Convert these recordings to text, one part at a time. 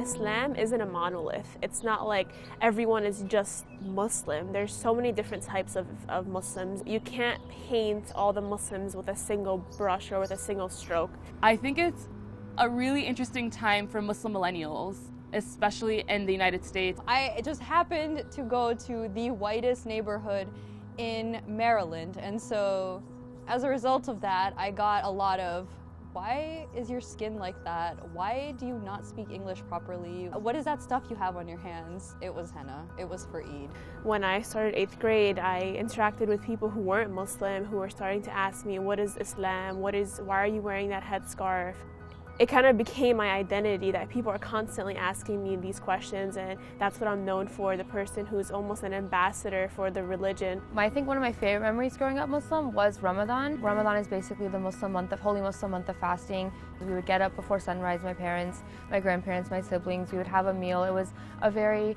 Islam isn't a monolith. It's not like everyone is just Muslim. There's so many different types of Muslims. You can't paint all the Muslims with a single brush or with a single stroke. I think it's a really interesting time for Muslim millennials, especially in the United States. I just happened to go to the whitest neighborhood in Maryland, and so as a result of that, I got a lot of, why is your skin like that? Why do you not speak English properly? What is that stuff you have on your hands? It was henna. It was for Eid. When I started 8th grade, I interacted with people who weren't Muslim, who were starting to ask me, what is Islam? Why are you wearing that headscarf? It kind of became my identity that people are constantly asking me these questions, and that's what I'm known for, the person who's almost an ambassador for the religion. I think one of my favorite memories growing up Muslim was Ramadan. Ramadan is basically the holy Muslim month of fasting. We would get up before sunrise, my parents, my grandparents, my siblings. We would have a meal. It was a very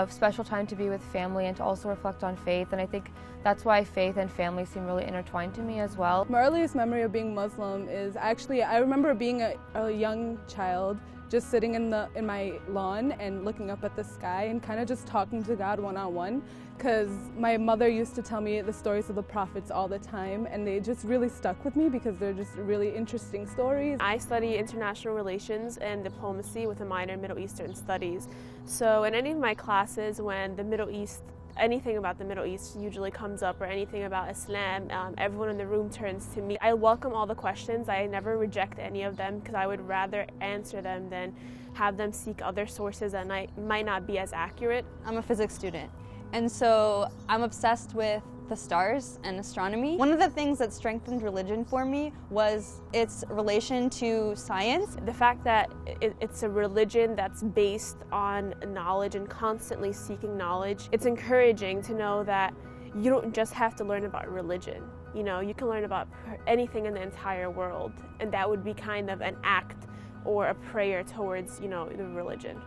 special time to be with family and to also reflect on faith, and I think that's why faith and family seem really intertwined to me as well. My earliest memory of being Muslim is actually, I remember being a young child just sitting in my lawn and looking up at the sky and kind of just talking to God one-on-one, because my mother used to tell me the stories of the prophets all the time, and they just really stuck with me because they're just really interesting stories. I study international relations and diplomacy with a minor in Middle Eastern studies. So in any of my classes, when the Middle East, anything about the Middle East usually comes up, or anything about Islam, everyone in the room turns to me. I welcome all the questions. I never reject any of them because I would rather answer them than have them seek other sources that might not be as accurate. I'm a physics student, and so I'm obsessed with the stars and astronomy. One of the things that strengthened religion for me was its relation to science. The fact that it's a religion that's based on knowledge and constantly seeking knowledge, it's encouraging to know that you don't just have to learn about religion. You know, you can learn about anything in the entire world, and that would be kind of an act or a prayer towards, you know, the religion.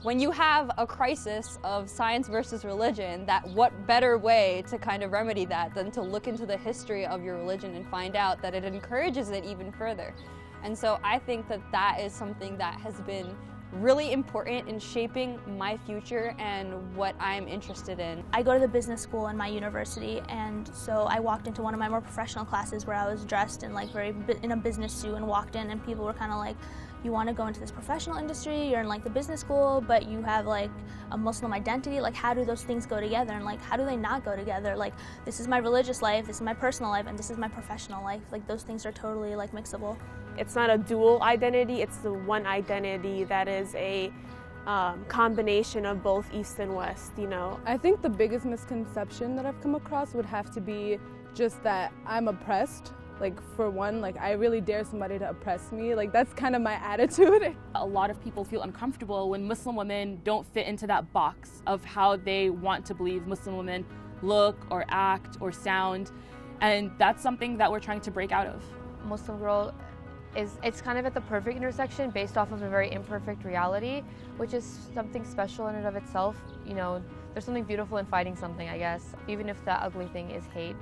When you have a crisis of science versus religion, what better way to kind of remedy that than to look into the history of your religion and find out that it encourages it even further. And so I think that is something that has been really important in shaping my future and what I'm interested in. I go to the business school in my university, and so I walked into one of my more professional classes where I was dressed in in a business suit and walked in, and people were kind of like, you want to go into this professional industry, you're in the business school, but you have a Muslim identity, how do those things go together, and how do they not go together? This is my religious life, this is my personal life, and this is my professional life. Those things are totally mixable. It's not a dual identity, it's the one identity that is a combination of both East and West, you know. I think the biggest misconception that I've come across would have to be just that I'm oppressed. For one, I really dare somebody to oppress me. That's kind of my attitude. A lot of people feel uncomfortable when Muslim women don't fit into that box of how they want to believe Muslim women look or act or sound, and that's something that we're trying to break out of. Muslim girl it's kind of at the perfect intersection based off of a very imperfect reality, which is something special in and of itself. You know, there's something beautiful in fighting something, I guess, even if that ugly thing is hate.